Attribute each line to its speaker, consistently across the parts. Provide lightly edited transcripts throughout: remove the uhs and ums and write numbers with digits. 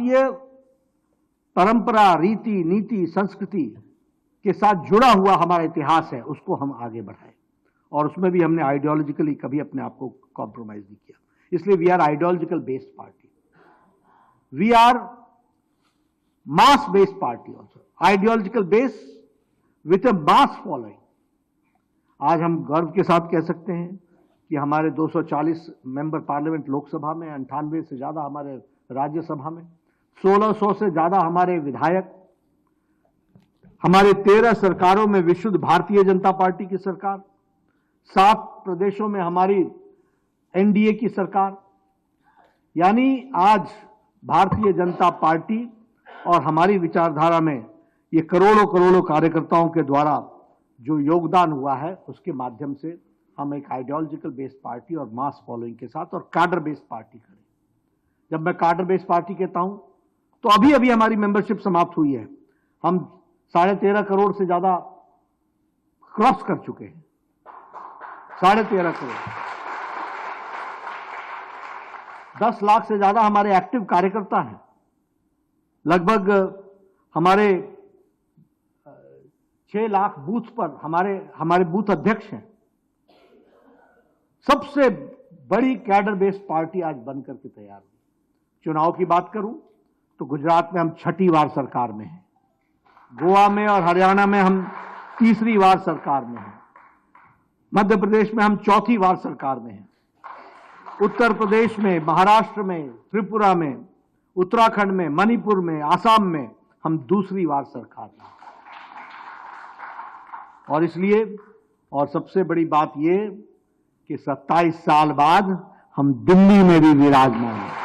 Speaker 1: भारतीय परंपरा, रीति, नीति, संस्कृति के साथ जुड़ा हुआ हमारा इतिहास है, उसको हम आगे बढ़ाएं। और उसमें भी हमने आइडियोलॉजिकली कभी अपने आप को कॉम्प्रोमाइज नहीं किया। इसलिए we are ideological based party, we are mass based party also, ideological base with a mass following. आज हम गर्व के साथ कह सकते हैं कि हमारे 240 मेंबर पार्लियामेंट लोकसभा में, 98 से ज्यादा हमारे राज्यसभा में, 1600 से ज्यादा हमारे विधायक, हमारे 13 सरकारों में विशुद्ध भारतीय जनता पार्टी की सरकार, 7 प्रदेशों में हमारी एनडीए की सरकार। यानी आज भारतीय जनता पार्टी और हमारी विचारधारा में ये करोड़ों करोड़ों कार्यकर्ताओं के द्वारा जो योगदान हुआ है, उसके माध्यम से हम एक आइडियोलॉजिकल बेस्ड पार्टी और मास फॉलोइंग के साथ और कार्डर बेस्ड पार्टी करें। जब मैं कार्डर बेस्ड पार्टी कहता हूं तो अभी अभी हमारी मेंबरशिप समाप्त हुई है। हम 13.5 करोड़ से ज्यादा क्रॉस कर चुके हैं, 13.5 करोड़। 10 लाख से ज्यादा हमारे एक्टिव कार्यकर्ता हैं। लगभग हमारे 6 लाख बूथ पर हमारे बूथ अध्यक्ष हैं। सबसे बड़ी कैडर बेस्ड पार्टी आज बनकर के तैयार हुई। चुनाव की बात करूं तो गुजरात में हम 6ठी बार सरकार में हैं, गोवा में और हरियाणा में हम 3री बार सरकार में हैं, मध्य प्रदेश में हम 4थी बार सरकार में हैं, उत्तर प्रदेश में, महाराष्ट्र में, त्रिपुरा में, उत्तराखंड में, मणिपुर में, आसाम में हम 2री बार सरकार में। और इसलिए, और सबसे बड़ी बात यह कि 27 साल बाद हम दिल्ली में भी विराजमान हैं।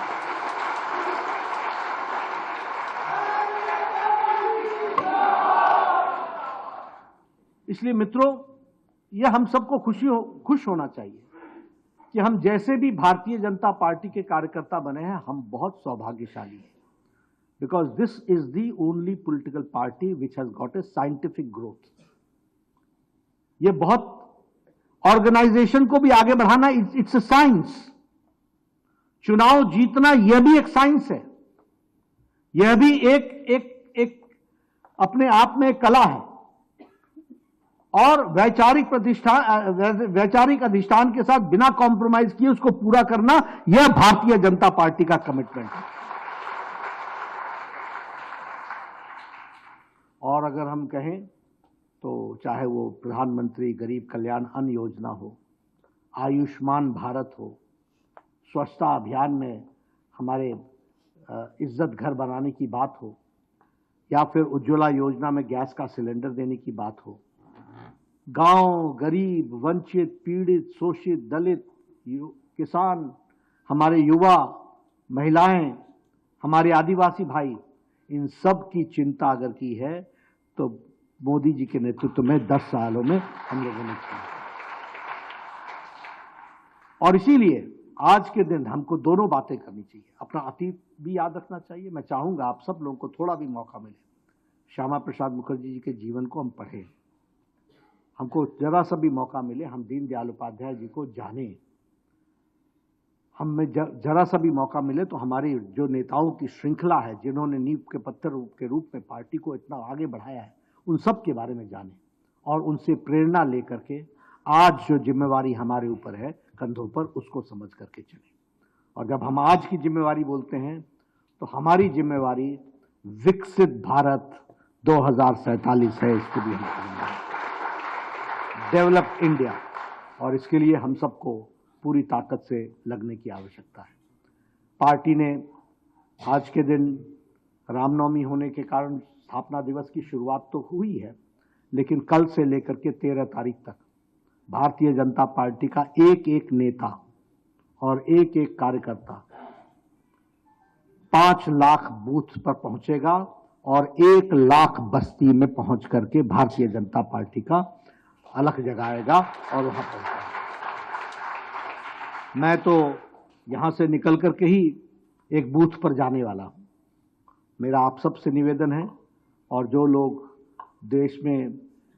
Speaker 1: इसलिए मित्रों, यह हम सबको खुश होना चाहिए कि हम जैसे भी भारतीय जनता पार्टी के कार्यकर्ता बने हैं, हम बहुत सौभाग्यशाली हैं। Because this is the only political party which has got a scientific growth. ये बहुत ऑर्गेनाइजेशन को भी आगे बढ़ाना, इट्स अ साइंस। चुनाव जीतना यह भी एक साइंस है, यह भी एक अपने आप में एक कला है। और वैचारिक अधिष्ठान के साथ बिना कॉम्प्रोमाइज किए उसको पूरा करना, यह भारतीय जनता पार्टी का कमिटमेंट है। और अगर हम कहें तो चाहे वो प्रधानमंत्री गरीब कल्याण अन्न योजना हो, आयुष्मान भारत हो, स्वच्छता अभियान में हमारे इज्जत घर बनाने की बात हो, या फिर उज्ज्वला योजना में गैस का सिलेंडर देने की बात हो, गांव, गरीब, वंचित, पीड़ित, शोषित, दलित, किसान, हमारे युवा, महिलाएं, हमारे आदिवासी भाई, इन सब की चिंता अगर की है तो मोदी जी के नेतृत्व में 10 सालों में हम लोगों ने किया। और इसीलिए आज के दिन हमको दोनों बातें करनी चाहिए। अपना अतीत भी याद रखना चाहिए। मैं चाहूंगा आप सब लोगों को थोड़ा भी मौका मिले, श्यामा प्रसाद मुखर्जी जी के जीवन को हम पढ़ें, हमको जरा सा भी मौका मिले हम दीनदयाल उपाध्याय जी को जानें, हमें जरा सा भी मौका मिले तो हमारी जो नेताओं की श्रृंखला है, जिन्होंने नींव के पत्थर के रूप में पार्टी को इतना आगे बढ़ाया है, उन सब के बारे में जानें और उनसे प्रेरणा लेकर के आज जो जिम्मेवारी हमारे ऊपर है कंधों पर, उसको समझ करके चलें। और जब हम आज की जिम्मेवारी बोलते हैं तो हमारी जिम्मेवारी विकसित भारत 2047 है, इसको भी हम करेंगे, डेवलप इंडिया। और इसके लिए हम सबको पूरी ताकत से लगने की आवश्यकता है। पार्टी ने आज के दिन रामनवमी होने के कारण स्थापना दिवस की शुरुआत तो हुई है, लेकिन कल से लेकर के 13 तारीख तक भारतीय जनता पार्टी का एक एक नेता और एक एक कार्यकर्ता 5 लाख बूथ पर पहुंचेगा और 1 लाख बस्ती में पहुंच करके भारतीय जनता पार्टी का अलख जगाएगा और वहां पहुंचेगा। मैं तो यहां से निकल करके ही एक बूथ पर जाने वाला हूं। मेरा आप सबसे निवेदन है, और जो लोग देश में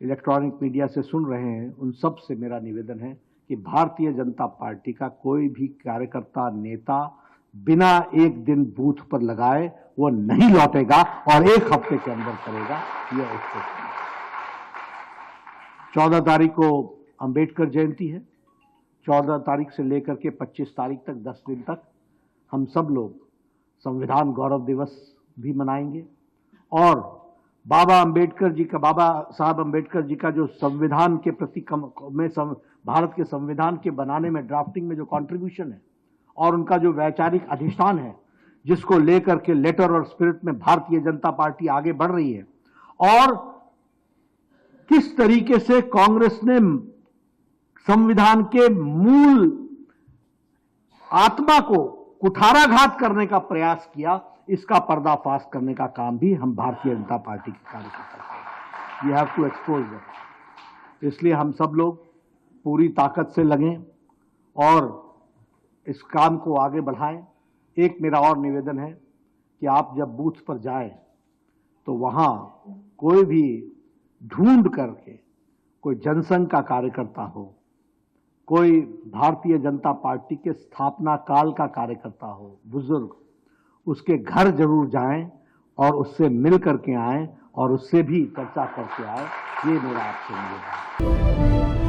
Speaker 1: इलेक्ट्रॉनिक मीडिया से सुन रहे हैं उन सब से मेरा निवेदन है कि भारतीय जनता पार्टी का कोई भी कार्यकर्ता, नेता बिना एक दिन बूथ पर लगाए वो नहीं लौटेगा और 1 हफ्ते के अंदर करेगा। यह उसको 14 तारीख को अंबेडकर जयंती है। 14 तारीख से लेकर के 25 तारीख तक 10 दिन तक हम सब लोग संविधान गौरव दिवस भी मनाएंगे और बाबा साहब अंबेडकर जी का जो संविधान के प्रति भारत के संविधान के बनाने में, ड्राफ्टिंग में जो कंट्रीब्यूशन है और उनका जो वैचारिक अधिष्ठान है, जिसको लेकर के लेटर और स्पिरिट में भारतीय जनता पार्टी आगे बढ़ रही है और किस तरीके से कांग्रेस ने संविधान के मूल आत्मा को कुठाराघात करने का प्रयास किया, इसका पर्दाफाश करने का काम भी हम भारतीय जनता पार्टी के कार्यकर्ता करेंगे। We have to expose that. इसलिए हम सब लोग पूरी ताकत से लगें और इस काम को आगे बढ़ाएं। एक मेरा और निवेदन है कि आप जब बूथ पर जाएं तो वहां कोई भी ढूंढ करके कोई जनसंघ का कार्यकर्ता हो, कोई भारतीय जनता पार्टी के स्थापना काल का कार्यकर्ता हो, बुजुर्ग, उसके घर जरूर जाएं और उससे मिल करके आएं और उससे भी चर्चा करके आए। ये मेरा आपसे निवेदन है।